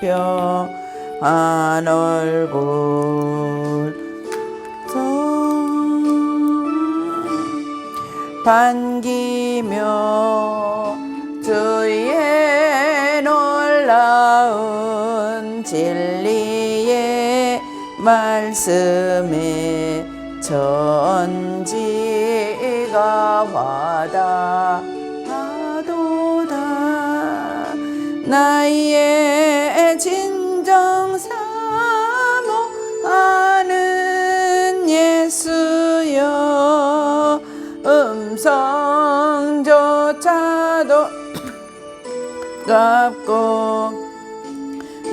화평한 얼굴 반기며 주의 놀라운 진리의 말씀에 전지가 와닿아도다. 나의 진정 사모하는 예수여, 음성조차도 깝고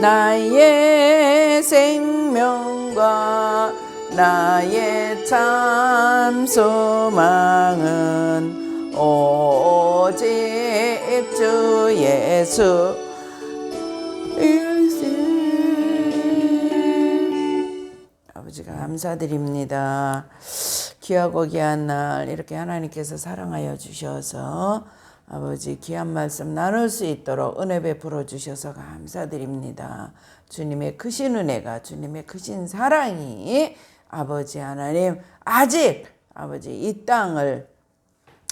나의 생명과 나의 참 소망은 오직 주 예수. 아버지가 감사드립니다. 귀하고 귀한 날 이렇게 하나님께서 사랑하여 주셔서 아버지 귀한 말씀 나눌 수 있도록 은혜 베풀어 주셔서 감사드립니다. 주님의 크신 은혜가, 주님의 크신 사랑이 아버지 하나님 아직 아버지 이 땅을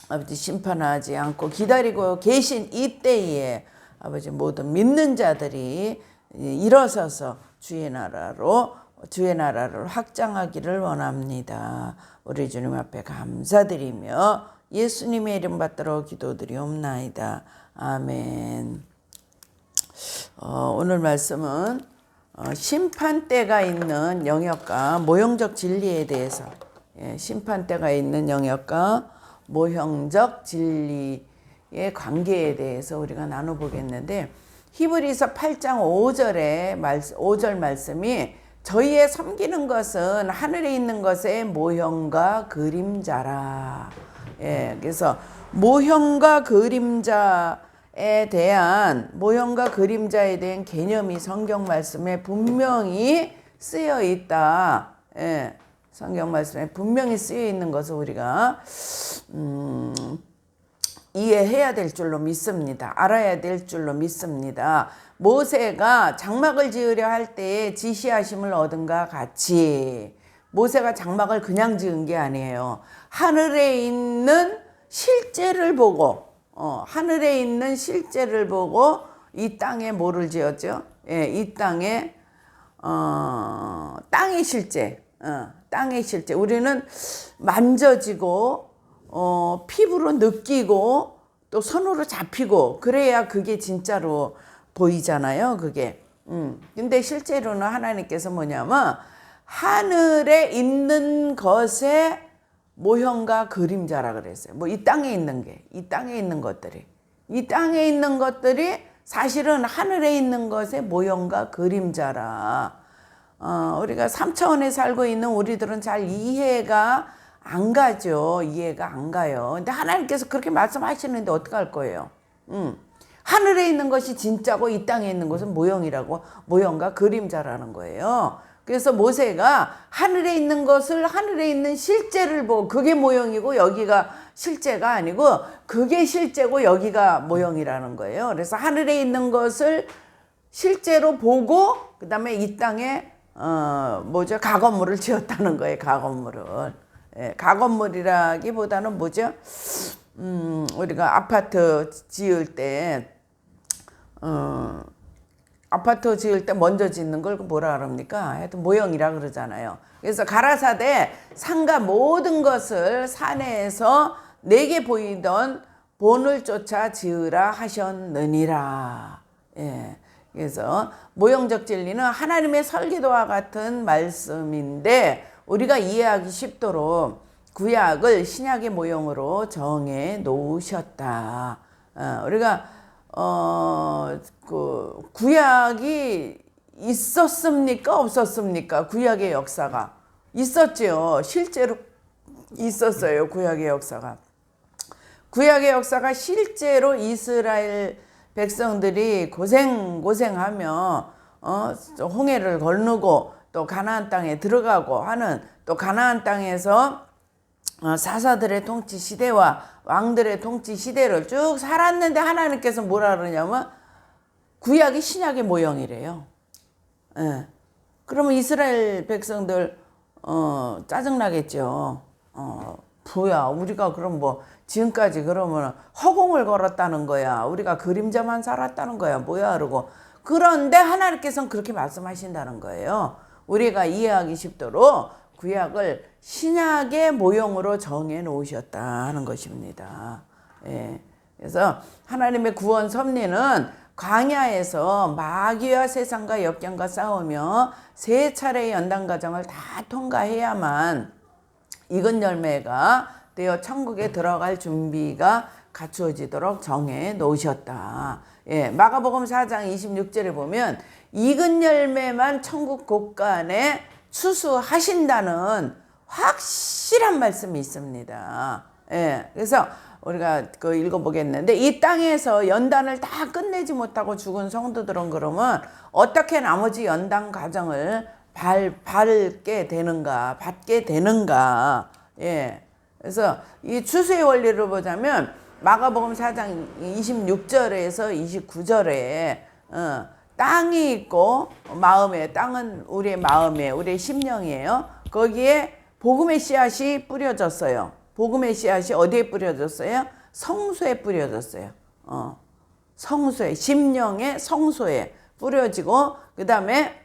아버지 심판하지 않고 기다리고 계신 이때에 아버지 모든 믿는 자들이 일어서서 주의 나라를 확장하기를 원합니다. 우리 주님 앞에 감사드리며 예수님의 이름 받들어 기도드리옵나이다. 아멘. 오늘 말씀은 심판대가 있는 영역과 모형적 진리에 대해서, 심판대가 있는 영역과 모형적 진리의 관계에 대해서 우리가 나눠보겠는데, 히브리서 8장 5절 말씀이 저희의 섬기는 것은 하늘에 있는 것의 모형과 그림자라. 그래서 모형과 그림자에 대한 개념이 성경 말씀에 분명히 쓰여 있다. 성경 말씀에 분명히 쓰여 있는 것을 우리가 이해해야 될 줄로 믿습니다. 알아야 될 줄로 믿습니다. 모세가 장막을 지으려 할 때에 지시하심을 얻은가 같이 모세가 장막을 그냥 지은 게 아니에요. 하늘에 있는 실제를 보고 이 땅에 뭐를 지었죠? 이 땅에 땅의 실제, 우리는 만져지고 피부로 느끼고 또 손으로 잡히고 그래야 그게 진짜로 보이잖아요. 그게. 근데 실제로는 하나님께서 뭐냐면 하늘에 있는 것의 모형과 그림자라 그랬어요. 뭐 이 땅에 있는 것들이 사실은 하늘에 있는 것의 모형과 그림자라. 우리가 3차원에 살고 있는 우리들은 잘 이해가 안 가죠. 이해가 안 가요. 근데 하나님께서 그렇게 말씀하시는데 어떡할 거예요? 하늘에 있는 것이 진짜고 이 땅에 있는 것은 모형과 그림자라는 거예요. 그래서 모세가 하늘에 있는 것을, 하늘에 있는 실제를 보고 그게 모형이고 여기가 실제가 아니고 그게 실제고 여기가 모형이라는 거예요. 그래서 하늘에 있는 것을 실제로 보고 그 다음에 이 땅에 가건물을 지었다는 거예요. 가건물이라기보다는 우리가 아파트 지을 때 먼저 짓는 걸 뭐라 그럽니까? 하여튼 모형이라 그러잖아요. 그래서 가라사대 산과 모든 것을 산에서 내게 보이던 본을 쫓아 지으라 하셨느니라. 그래서 모형적 진리는 하나님의 설계도와 같은 말씀인데 우리가 이해하기 쉽도록 구약을 신약의 모형으로 정해 놓으셨다. 우리가 구약이 있었습니까? 없었습니까? 구약의 역사가 있었죠. 실제로 있었어요. 구약의 역사가 실제로 이스라엘 백성들이 고생하며 홍해를 건너고 또 가나안 땅에 들어가고 하는, 또 가나안 땅에서 사사들의 통치 시대와 왕들의 통치 시대를 쭉 살았는데 하나님께서 뭐라 그러냐면 구약이 신약의 모형이래요. 예. 그러면 이스라엘 백성들 짜증나겠죠. 뭐야, 우리가 그럼 뭐 지금까지 그러면 허공을 걸었다는 거야. 우리가 그림자만 살았다는 거야. 뭐야, 그러고. 그런데 하나님께서는 그렇게 말씀하신다는 거예요. 우리가 이해하기 쉽도록 구약을 신약의 모형으로 정해 놓으셨다는 것입니다. 예. 그래서 하나님의 구원 섭리는 광야에서 마귀와 세상과 역경과 싸우며 3차례의 연단 과정을 다 통과해야만 익은 열매가 되어 천국에 들어갈 준비가 갖추어지도록 정해 놓으셨다. 예, 마가복음 4장 26절에 보면 익은 열매만 천국 곳간에 추수하신다는 확실한 말씀이 있습니다. 예, 그래서 우리가 그 읽어보겠는데, 이 땅에서 연단을 다 끝내지 못하고 죽은 성도들은 그러면 어떻게 나머지 연단 과정을 받게 되는가. 예. 그래서 이 추수의 원리를 보자면 마가복음 4장 26절에서 29절에 땅이 있고, 땅은 우리의 마음에, 우리의 심령이에요. 거기에 복음의 씨앗이 뿌려졌어요. 복음의 씨앗이 어디에 뿌려졌어요? 성소에 뿌려졌어요. 성소에, 심령의 성소에 뿌려지고, 그 다음에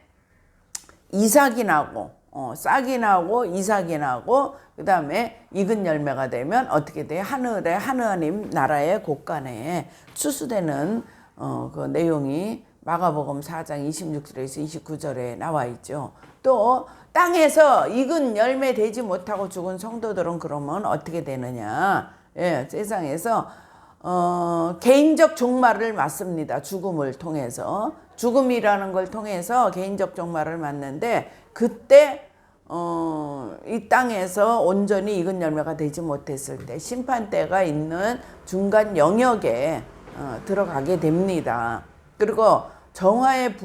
이삭이 나고, 싹이 나고, 이삭이 나고, 그 다음에 익은 열매가 되면 어떻게 돼요? 하나님 나라의 곳간에 추수되는 그 내용이 마가복음 4장 26절에서 29절에 나와 있죠. 또 땅에서 익은 열매 되지 못하고 죽은 성도들은 그러면 어떻게 되느냐? 예, 세상에서 개인적 종말을 맞습니다. 죽음을 통해서, 죽음이라는 걸 통해서 개인적 종말을 맞는데, 그때 이 땅에서 온전히 익은 열매가 되지 못했을 때 심판대가 있는 중간 영역에 들어가게 됩니다. 그리고 정화의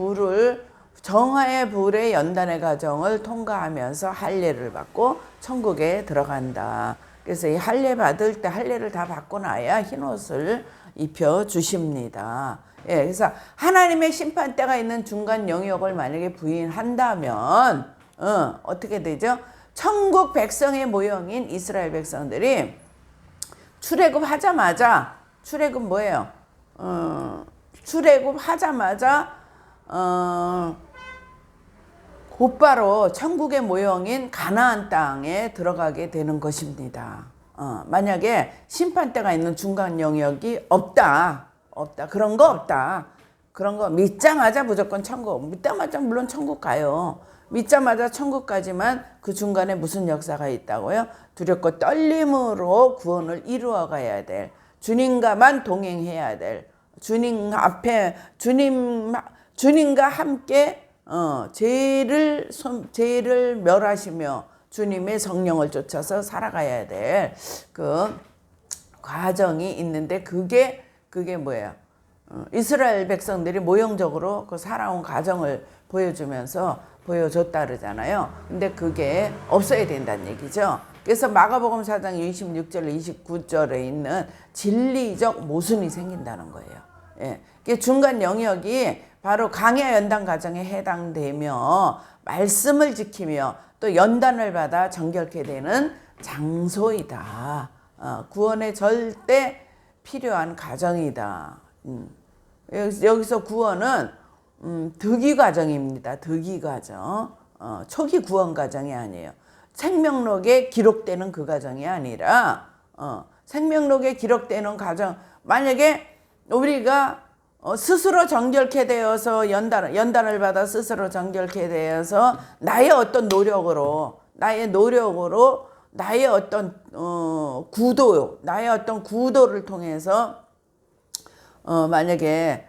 불의 연단의 과정을 통과하면서 할례를 받고 천국에 들어간다. 그래서 이 할례 받을 때 할례를 다 받고 나야 흰옷을 입혀 주십니다. 예, 그래서 하나님의 심판대가 있는 중간 영역을 만약에 부인한다면 어떻게 되죠? 천국 백성의 모형인 이스라엘 백성들이 출애굽 뭐예요? 출애굽하자마자 곧바로 천국의 모형인 가나안 땅에 들어가게 되는 것입니다. 만약에 심판대가 있는 중간 영역이 없다. 그런 거 믿자마자 무조건 천국. 믿자마자 물론 천국 가요. 믿자마자 천국 가지만 그 중간에 무슨 역사가 있다고요? 두렵고 떨림으로 구원을 이루어 가야 될, 주님과만 동행해야 될, 주님과 함께 죄를 멸하시며 주님의 성령을 쫓아서 살아가야 될 그 과정이 있는데, 그게 뭐예요? 이스라엘 백성들이 모형적으로 그 살아온 과정을 보여줬다 그러잖아요. 근데 그게 없어야 된다는 얘기죠. 그래서 마가복음 4장 26절 29절에 있는 진리적 모순이 생긴다는 거예요. 예. 중간 영역이 바로 광야 연단 과정에 해당되며 말씀을 지키며 또 연단을 받아 정결케 되는 장소이다. 구원에 절대 필요한 과정이다. 여기서 구원은 득이 과정입니다. 득이 과정. 초기 구원 과정이 아니에요. 생명록에 기록되는 그 과정이 아니라 생명록에 기록되는 과정. 만약에 우리가 스스로 정결케 되어서 연단을 받아 스스로 정결케 되어서 나의 어떤 노력으로 나의 어떤 구도를 통해서 만약에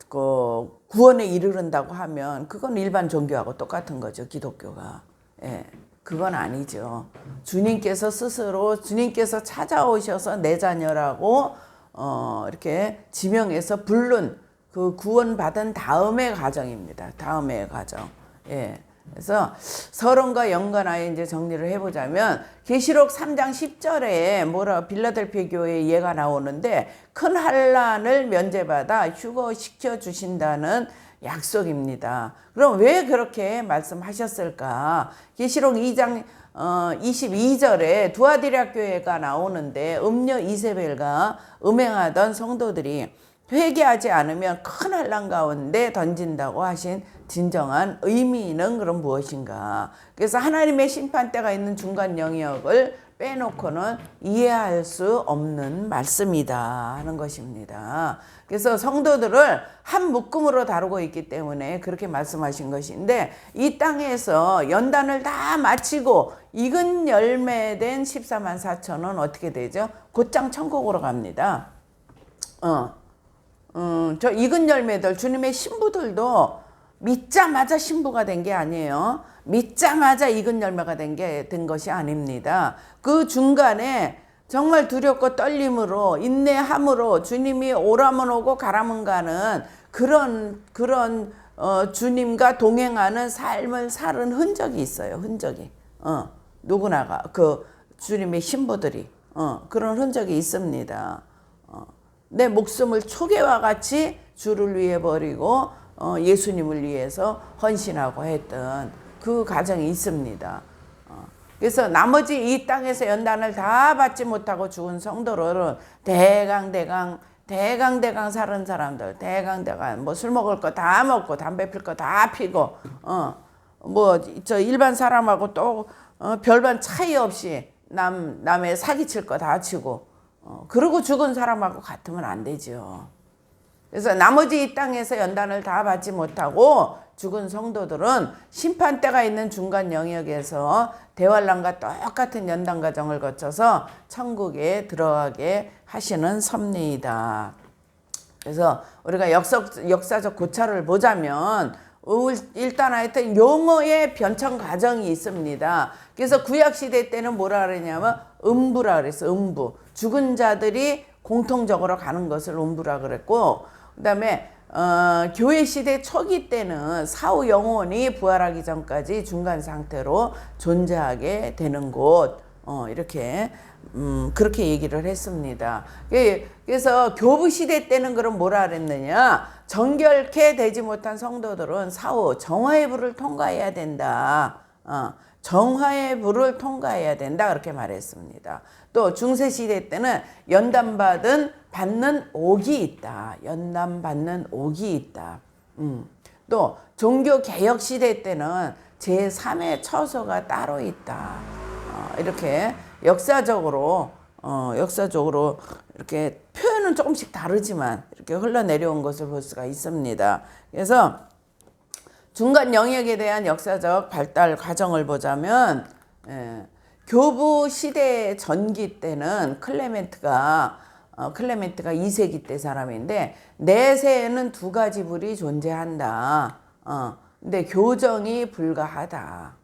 그 구원에 이르른다고 하면 그건 일반 종교하고 똑같은 거죠. 기독교가. 예, 그건 아니죠. 주님께서 찾아오셔서 내 자녀라고 이렇게 지명해서 부른 그 구원받은 다음의 과정입니다. 다음의 과정. 예. 그래서 서론과 연관하여 이제 정리를 해보자면 계시록 3장 10절에 빌라델피아 교회의 예가 나오는데 큰 환난을 면제받아 휴거시켜 주신다는 약속입니다. 그럼 왜 그렇게 말씀하셨을까? 계시록 2장 22절에 두아디라 교회가 나오는데 음녀 이세벨과 음행하던 성도들이 회개하지 않으면 큰 환난 가운데 던진다고 하신 진정한 의미는 그럼 무엇인가? 그래서 하나님의 심판대가 있는 중간 영역을 빼놓고는 이해할 수 없는 말씀이다 하는 것입니다. 그래서 성도들을 한 묶음으로 다루고 있기 때문에 그렇게 말씀하신 것인데, 이 땅에서 연단을 다 마치고 익은 열매된 14만 4천은 어떻게 되죠? 곧장 천국으로 갑니다. 저 익은 열매들, 주님의 신부들도 믿자마자 신부가 된 게 아니에요. 믿자마자 익은 열매가 된 것이 아닙니다. 그 중간에 정말 두렵고 떨림으로 인내함으로 주님이 오라면 오고 가라면 가는 그런 주님과 동행하는 삶을 사는 흔적이 있어요. 흔적이. 누구나가 그 주님의 신부들이 그런 흔적이 있습니다. 내 목숨을 초계와 같이 주를 위해 버리고 예수님을 위해서 헌신하고 했던 그 과정이 있습니다. 그래서 나머지 이 땅에서 연단을 다 받지 못하고 죽은 성도들은 대강 사는 사람들, 대강 뭐 술 먹을 거 다 먹고 담배 필 거 다 피고 뭐 저 일반 사람하고 또 별반 차이 없이 남의 사기칠 거 다 치고 그러고 죽은 사람하고 같으면 안 되죠. 그래서 나머지 이 땅에서 연단을 다 받지 못하고 죽은 성도들은 심판대가 있는 중간 영역에서 대환란과 똑같은 연단 과정을 거쳐서 천국에 들어가게 하시는 섭리이다. 그래서 우리가 역사적 고찰을 보자면 일단 하여튼 용어의 변천 과정이 있습니다. 그래서 구약시대 때는 뭐라 그러냐면 음부라 그랬어. 음부. 죽은 자들이 공통적으로 가는 것을 음부라 그랬고, 그 다음에 교회 시대 초기 때는 사후 영혼이 부활하기 전까지 중간 상태로 존재하게 되는 곳, 이렇게 그렇게 얘기를 했습니다. 그래서 교부 시대 때는 그럼 뭐라 그랬느냐? 정결케 되지 못한 성도들은 사후 정화의 불을 통과해야 된다. 정화의 불을 통과해야 된다, 그렇게 말했습니다. 또 중세 시대 때는 받는 옥이 있다. 연단받는 옥이 있다. 또 종교 개혁 시대 때는 제3의 처소가 따로 있다. 이렇게 역사적으로 이렇게 표현은 조금씩 다르지만 이렇게 흘러내려온 것을 볼 수가 있습니다. 그래서 중간 영역에 대한 역사적 발달 과정을 보자면 교부 시대 전기 때는 클레멘트가 2세기 때 사람인데 내세에는 두 가지 불이 존재한다. 근데 교정이 불가하다.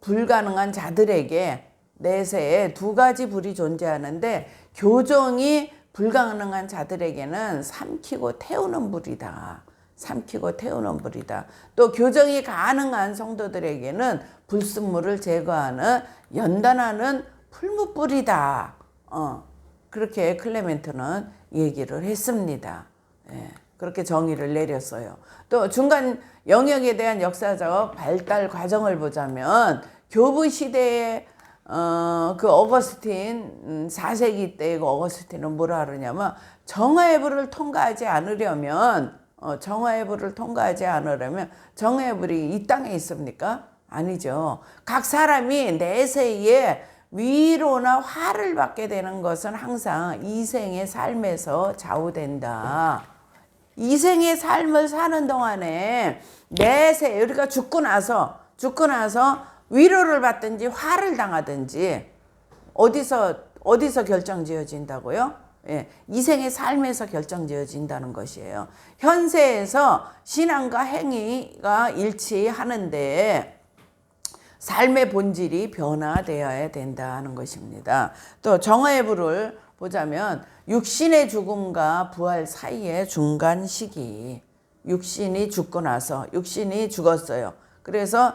불가능한 자들에게 내세에 두 가지 불이 존재하는데 교정이 불가능한 자들에게는 삼키고 태우는 불이다. 삼키고 태우는 불이다. 또 교정이 가능한 성도들에게는 불순물을 제거하는 연단하는 풀무불이다. 그렇게 클레멘트는 얘기를 했습니다. 그렇게 정의를 내렸어요. 또 중간 영역에 대한 역사적 발달 과정을 보자면 교부 시대의 그 어거스틴 4세기 때의 그 어거스틴은 뭐라 그러냐면 정화의 불을 통과하지 않으려면 정화의 불이 이 땅에 있습니까? 아니죠. 각 사람이 내세에 위로나 화를 받게 되는 것은 항상 이생의 삶에서 좌우된다. 이생의 삶을 사는 동안에 내세, 우리가 죽고 나서 위로를 받든지 화를 당하든지 어디서 결정지어진다고요? 이생의 삶에서 결정지어진다는 것이에요. 현세에서 신앙과 행위가 일치하는데 삶의 본질이 변화되어야 된다는 것입니다. 또 정화의 불을 보자면 육신의 죽음과 부활 사이의 중간 시기, 육신이 죽고 나서 육신이 죽었어요. 그래서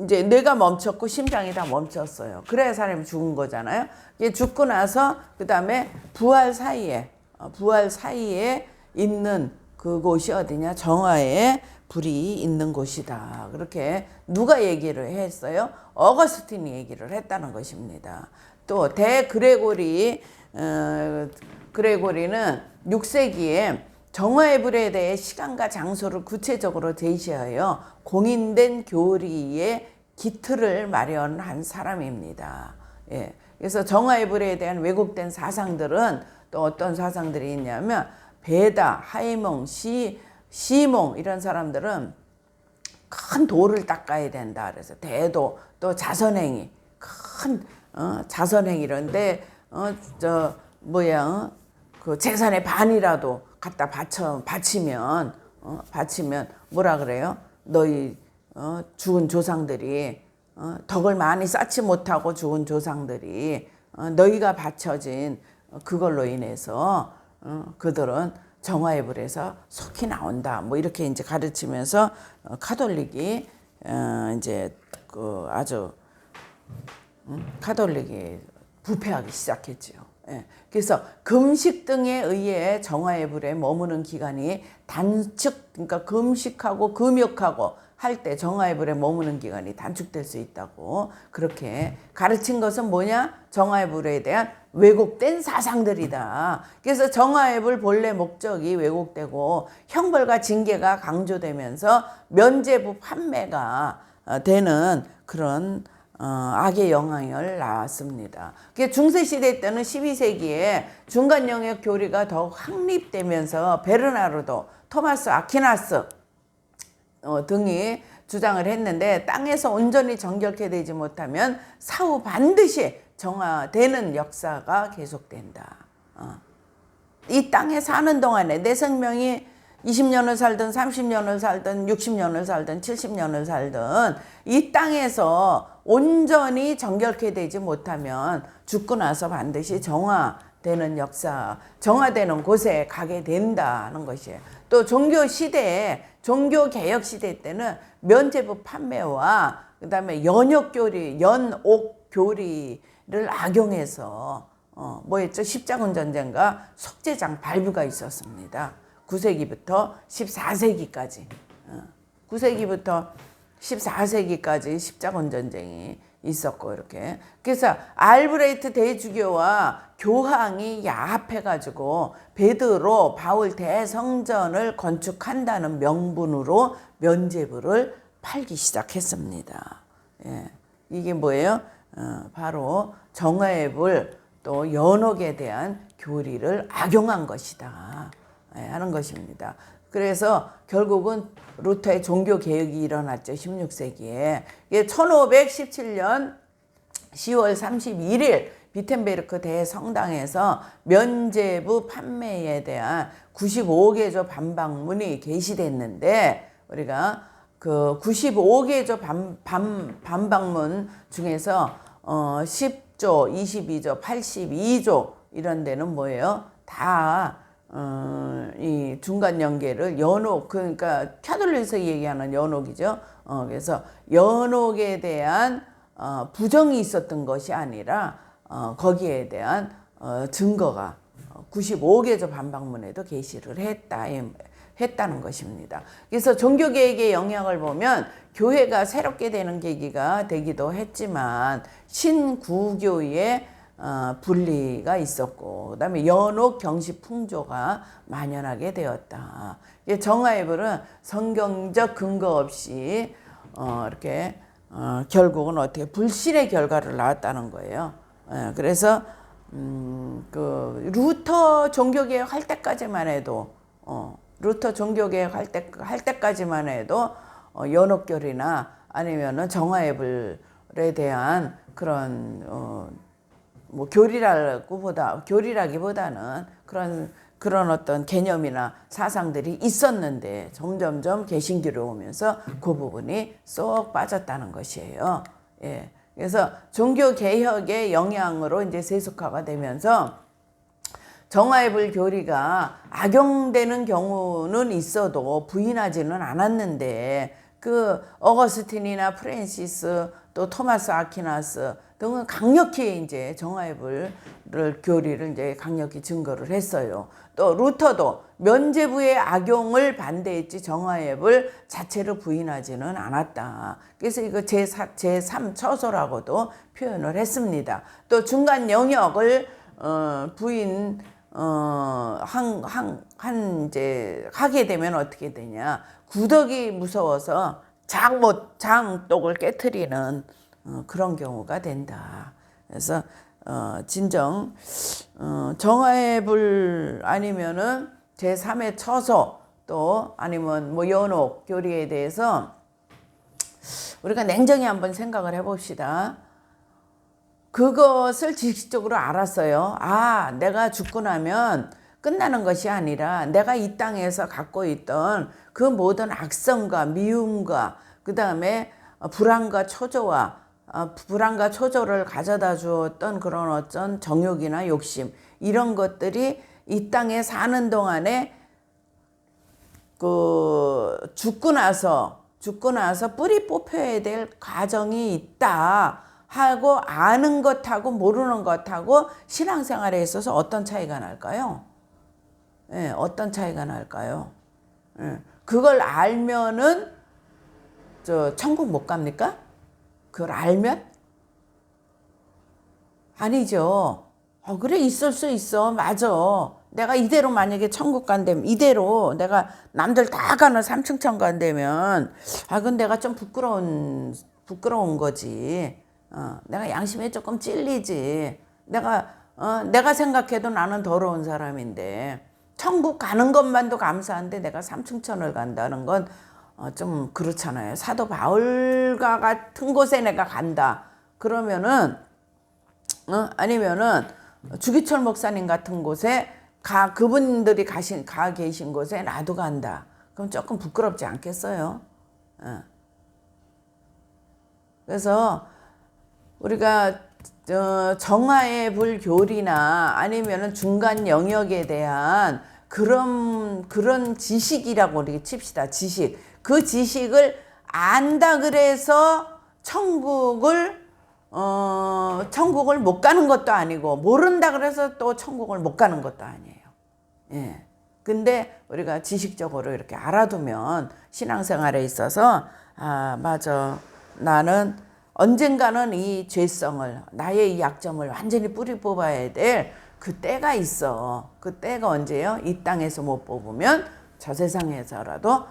이제 뇌가 멈췄고 심장이 다 멈췄어요. 그래야 사람이 죽은 거잖아요. 이게 죽고 나서 그 다음에 부활 사이에 있는 그곳이 어디냐? 정화에 불이 있는 곳이다. 그렇게 누가 얘기를 했어요? 어거스틴이 얘기를 했다는 것입니다. 또 그레고리는 6세기에 정화의 불에 대해 시간과 장소를 구체적으로 제시하여 공인된 교리의 기틀을 마련한 사람입니다. 예. 그래서 정화의 불에 대한 왜곡된 사상들은 또 어떤 사상들이 있냐면 베다, 하이몽, 시몽 이런 사람들은 큰 도를 닦아야 된다. 그래서 대도 또 자선행위 큰 자선행위 이런데 그 재산의 반이라도 갖다 바치면 뭐라 그래요? 너희 죽은 조상들이 덕을 많이 쌓지 못하고 죽은 조상들이 너희가 바쳐진 그걸로 인해서 그들은 정화의 불에서 속히 나온다. 뭐 이렇게 이제 가르치면서 카톨릭이 이제 그 아주 카톨릭이 부패하기 시작했죠. 예. 그래서 금식 등에 의해 정화의 불에 머무는 기간이 그러니까 금식하고 금욕하고 할 때 정화의 불에 머무는 기간이 단축될 수 있다고 그렇게 가르친 것은 뭐냐? 정화의 불에 대한 왜곡된 사상들이다. 그래서 정화의 불 본래 목적이 왜곡되고 형벌과 징계가 강조되면서 면죄부 판매가 되는 그런 악의 영향을 낳았습니다. 중세시대 때는 12세기에 중간영역 교리가 더욱 확립되면서 베르나르도, 토마스 아퀴나스 등이 주장을 했는데 땅에서 온전히 정결케 되지 못하면 사후 반드시 정화되는 역사가 계속된다. 이 땅에 사는 동안에 내 생명이 20년을 살든 30년을 살든 60년을 살든 70년을 살든 이 땅에서 온전히 정결케 되지 못하면 죽고 나서 반드시 정화되는 역사, 정화되는 곳에 가게 된다는 것이에요. 또 종교개혁 시대 때는 면죄부 판매와 그 다음에 연옥교리를 악용해서 뭐였죠? 십자군 전쟁과 속죄장 발부가 있었습니다. 9세기부터 14세기까지 9세기부터 14세기까지 십자군 전쟁이 있었고 이렇게 그래서 알브레이트 대주교와 교황이 야합해가지고 베드로 바울 대성전을 건축한다는 명분으로 면죄부를 팔기 시작했습니다. 예, 이게 뭐예요? 바로 정화의 불 또 연옥에 대한 교리를 악용한 것이다 하는 것입니다. 그래서 결국은 루터의 종교개혁이 일어났죠. 16세기에. 1517년 10월 31일 비텐베르크 대성당에서 면죄부 판매에 대한 95개조 반박문이 게시됐는데 우리가 그 95개조 반박문 중에서 10조, 22조, 82조 이런 데는 뭐예요? 다 이 중간 연계를 연옥 그러니까 카톨릭에서 얘기하는 연옥이죠. 그래서 연옥에 대한 부정이 있었던 것이 아니라 거기에 대한 증거가 95개조 반박문에도 게시를 했다는 것입니다. 그래서 종교개혁의 영향을 보면 교회가 새롭게 되는 계기가 되기도 했지만 신구교의 분리가 있었고 그다음에 연옥 경시 풍조가 만연하게 되었다. 정화의 불은 성경적 근거 없이 이렇게 결국은 어떻게 불신의 결과를 낳았다는 거예요. 그래서 그 루터 종교개혁 할 때까지만 해도 루터 종교개혁 할 때까지만 해도 연옥교리나 아니면은 정화의 불에 대한 그런 뭐 교리라기보다는 그런 어떤 개념이나 사상들이 있었는데 점점점 개신교로 오면서 그 부분이 쏙 빠졌다는 것이에요. 예. 그래서 종교 개혁의 영향으로 이제 세속화가 되면서 정화의 불 교리가 악용되는 경우는 있어도 부인하지는 않았는데 그 어거스틴이나 프랜시스 또 토마스 아퀴나스 등은 강력히 이제 정화의 교리를 이제 강력히 증거를 했어요. 또 루터도 면죄부의 악용을 반대했지 정화의 불 자체를 부인하지는 않았다. 그래서 이거 제3 처소라고도 표현을 했습니다. 또 중간 영역을 이제 하게 되면 어떻게 되냐? 구덕이 무서워서 장독을 깨트리는 그런 경우가 된다. 그래서 진정 정화의 불 아니면은 제3의 처소 또 아니면 뭐 연옥 교리에 대해서 우리가 냉정히 한번 생각을 해봅시다. 그것을 지식적으로 알았어요. 아, 내가 죽고 나면 끝나는 것이 아니라 내가 이 땅에서 갖고 있던 그 모든 악성과 미움과 그 다음에 불안과 초조를 가져다 주었던 그런 어떤 정욕이나 욕심 이런 것들이 이 땅에 사는 동안에 그 죽고 나서 뿌리 뽑혀야 될 과정이 있다 하고 아는 것하고 모르는 것하고 신앙생활에 있어서 어떤 차이가 날까요? 예, 어떤 차이가 날까요? 예, 그걸 알면은 저 천국 못 갑니까? 그걸 알면? 아니죠. 그래 있을 수 있어. 맞아. 내가 이대로 만약에 천국 간다면 이대로 내가 남들 다 가는 3층 천국 간다면 그건 내가 좀 부끄러운 거지. 내가 양심에 조금 찔리지. 내가 생각해도 나는 더러운 사람인데 천국 가는 것만도 감사한데 내가 3층 천을 간다는 건 좀 그렇잖아요. 사도 바울과 같은 곳에 내가 간다. 그러면은 아니면은 주기철 목사님 같은 곳에 그분들이 가 계신 곳에 나도 간다. 그럼 조금 부끄럽지 않겠어요? 그래서 우리가 정화의 불교리나 아니면은 중간 영역에 대한 그런 지식이라고 우리 칩시다. 지식. 그 지식을 안다 그래서 천국을 못 가는 것도 아니고 모른다 그래서 또 천국을 못 가는 것도 아니에요. 예. 근데 우리가 지식적으로 이렇게 알아두면 신앙생활에 있어서 맞아. 나는 언젠가는 이 죄성을 나의 이 약점을 완전히 뿌리 뽑아야 될 그 때가 있어. 그 때가 언제요? 이 땅에서 못 뽑으면 저 세상에서라도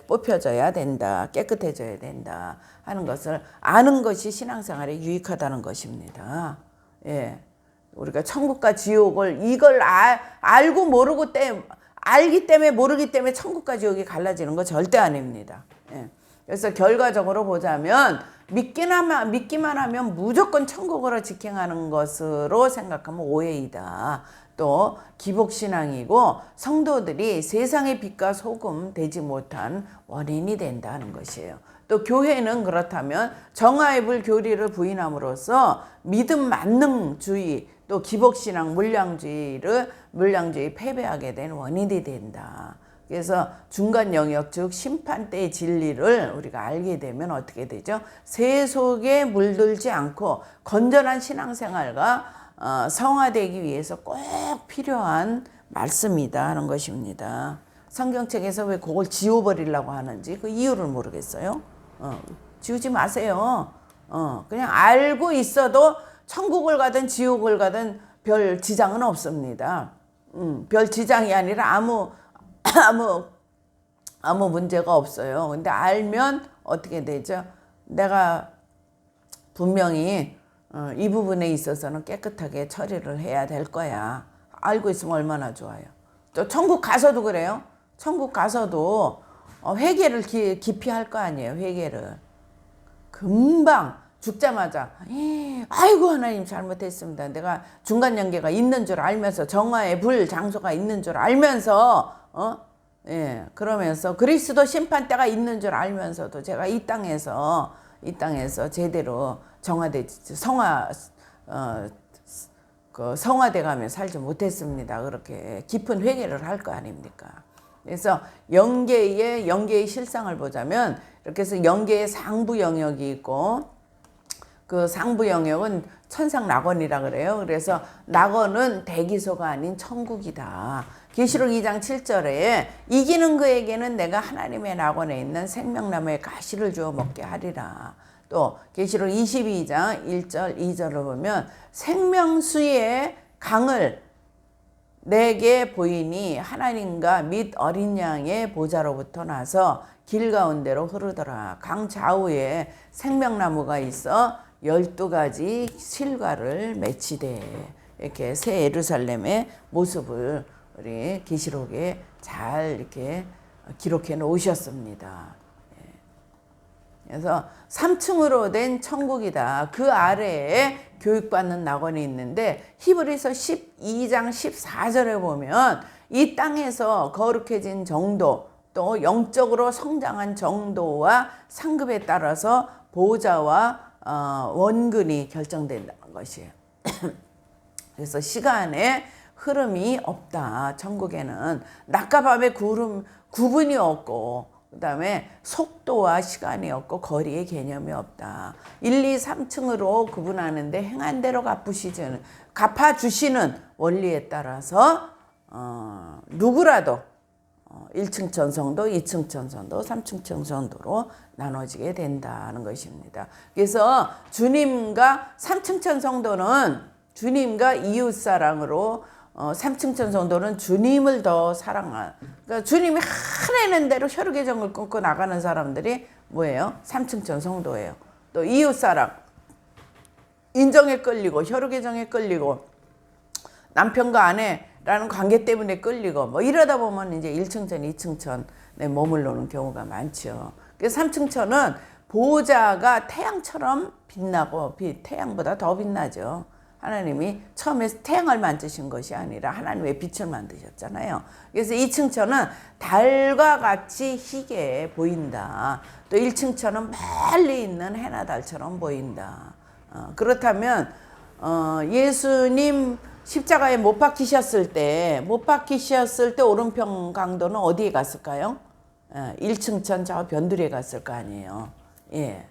뽑혀져야 된다. 깨끗해져야 된다. 하는 것을 아는 것이 신앙생활에 유익하다는 것입니다. 예. 우리가 천국과 지옥을 이걸 알고 모르고 알기 때문에 모르기 때문에 천국과 지옥이 갈라지는 거 절대 아닙니다. 예. 그래서 결과적으로 보자면 믿기만 하면 무조건 천국으로 직행하는 것으로 생각하면 오해이다. 또 기복신앙이고 성도들이 세상의 빛과 소금 되지 못한 원인이 된다는 것이에요. 또 교회는 그렇다면 정화의 불 교리를 부인함으로써 믿음 만능주의 또 기복신앙 물량주의 패배하게 된 원인이 된다. 그래서 중간 영역 즉 심판대의 진리를 우리가 알게 되면 어떻게 되죠? 세속에 물들지 않고 건전한 신앙생활과 성화되기 위해서 꼭 필요한 말씀이다 하는 것입니다. 성경책에서 왜 그걸 지워버리려고 하는지 그 이유를 모르겠어요. 지우지 마세요. 그냥 알고 있어도 천국을 가든 지옥을 가든 별 지장은 없습니다. 별 지장이 아니라 아무 문제가 없어요. 근데 알면 어떻게 되죠? 내가 분명히 이 부분에 있어서는 깨끗하게 처리를 해야 될 거야. 알고 있으면 얼마나 좋아요. 또 천국 가서도 그래요. 천국 가서도 회개를 깊이 할 거 아니에요. 회개를. 금방 죽자마자 아이고 하나님 잘못했습니다. 내가 중간 연계가 있는 줄 알면서 정화의 불 장소가 있는 줄 알면서 그러면서 그리스도 심판대가 있는 줄 알면서도 제가 이 땅에서 제대로 성화돼 가며 살지 못했습니다. 그렇게 깊은 회개를 할 거 아닙니까? 그래서 영계의 실상을 보자면 이렇게 해서 영계의 상부 영역이 있고 그 상부 영역은 천상 낙원이라 그래요. 그래서 낙원은 대기소가 아닌 천국이다. 계시록 2장 7절에 이기는 그에게는 내가 하나님의 낙원에 있는 생명나무의 가시를 주어 먹게 하리라. 또 계시록 22장 1절 2절을 보면 생명수의 강을 내게 보이니 하나님과 및 어린 양의 보좌로부터 나서 길 가운데로 흐르더라. 강 좌우에 생명나무가 있어 12가지 실과를 맺히되 이렇게 새 예루살렘의 모습을 우리 계시록에 잘 이렇게 기록해 놓으셨습니다. 그래서 3층으로 된 천국이다. 그 아래에 교육받는 낙원이 있는데 히브리서 12장 14절에 보면 이 땅에서 거룩해진 정도 또 영적으로 성장한 정도와 상급에 따라서 보좌와 원근이 결정된다는 것이에요. 그래서 시간의 흐름이 없다. 천국에는 낮과 밤의 구분이 없고 그 다음에 속도와 시간이 없고 거리의 개념이 없다. 1, 2, 3층으로 구분하는데 행한 대로 갚아주시는 원리에 따라서 누구라도 1층 천성도, 2층 천성도, 3층 천성도로 나눠지게 된다는 것입니다. 그래서 주님과 3층 천성도는 주님과 이웃사랑으로 3층 천성도는 주님을 더 사랑한, 그러니까 주님이 하라는 대로 혈육의 정을 끊고 나가는 사람들이 뭐예요? 3층 천성도예요. 또 이웃사랑, 인정에 끌리고 혈육의 정에 끌리고 남편과 아내라는 관계 때문에 끌리고 뭐 이러다 보면 이제 1층천, 2층천에 머물러는 경우가 많죠. 그래서 3층천은 보호자가 태양처럼 빛나고 태양보다 더 빛나죠. 하나님이 처음에 태양을 만드신 것이 아니라 하나님의 빛을 만드셨잖아요. 그래서 2층천은 달과 같이 희게 보인다. 또 1층천은 멀리 있는 해나 달처럼 보인다. 그렇다면 예수님 십자가에 못 박히셨을 때 오른편 강도는 어디에 갔을까요? 1층천 저 변두리에 갔을 거 아니에요. 예.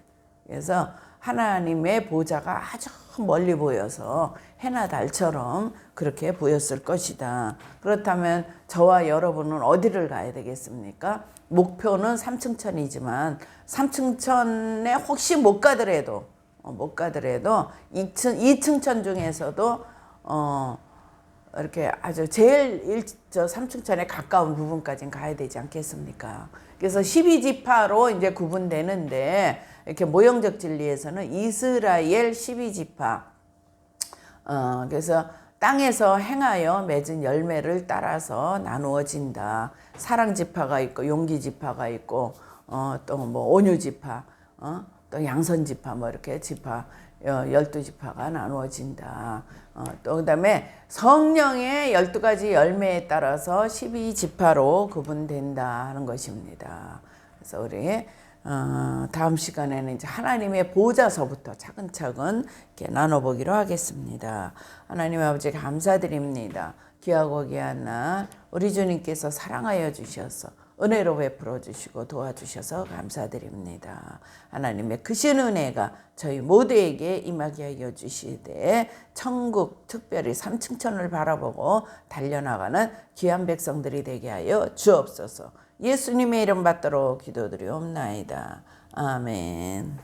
그래서 하나님의 보좌가 아주 멀리 보여서 해나 달처럼 그렇게 보였을 것이다. 그렇다면 저와 여러분은 어디를 가야 되겠습니까? 목표는 3층천이지만 3층천에 혹시 못 가더라도 2층천 중에서도 이렇게 아주 제일 3층천에 가까운 부분까지는 가야 되지 않겠습니까? 그래서 12지파로 이제 구분되는데 이렇게 모형적 진리에서는 이스라엘 12지파 그래서 땅에서 행하여 맺은 열매를 따라서 나누어진다. 사랑지파가 있고 용기지파가 있고 또 뭐 온유지파 또 양선지파 뭐 이렇게 지파 12지파가 나누어진다. 또 그다음에 성령의 12가지 열매에 따라서 12지파로 구분된다 하는 것입니다. 그래서 우리 다음 시간에는 이제 하나님의 보좌서부터 차근차근 이렇게 나눠보기로 하겠습니다. 하나님 아버지 감사드립니다. 귀하고 귀한 날 우리 주님께서 사랑하여 주셔서 은혜로 베풀어 주시고 도와주셔서 감사드립니다. 하나님의 크신 은혜가 저희 모두에게 임하게 하여 주시되 천국 특별히 3층천을 바라보고 달려나가는 귀한 백성들이 되게 하여 주옵소서. 예수님의 이름 받도록 기도드리옵나이다. 아멘.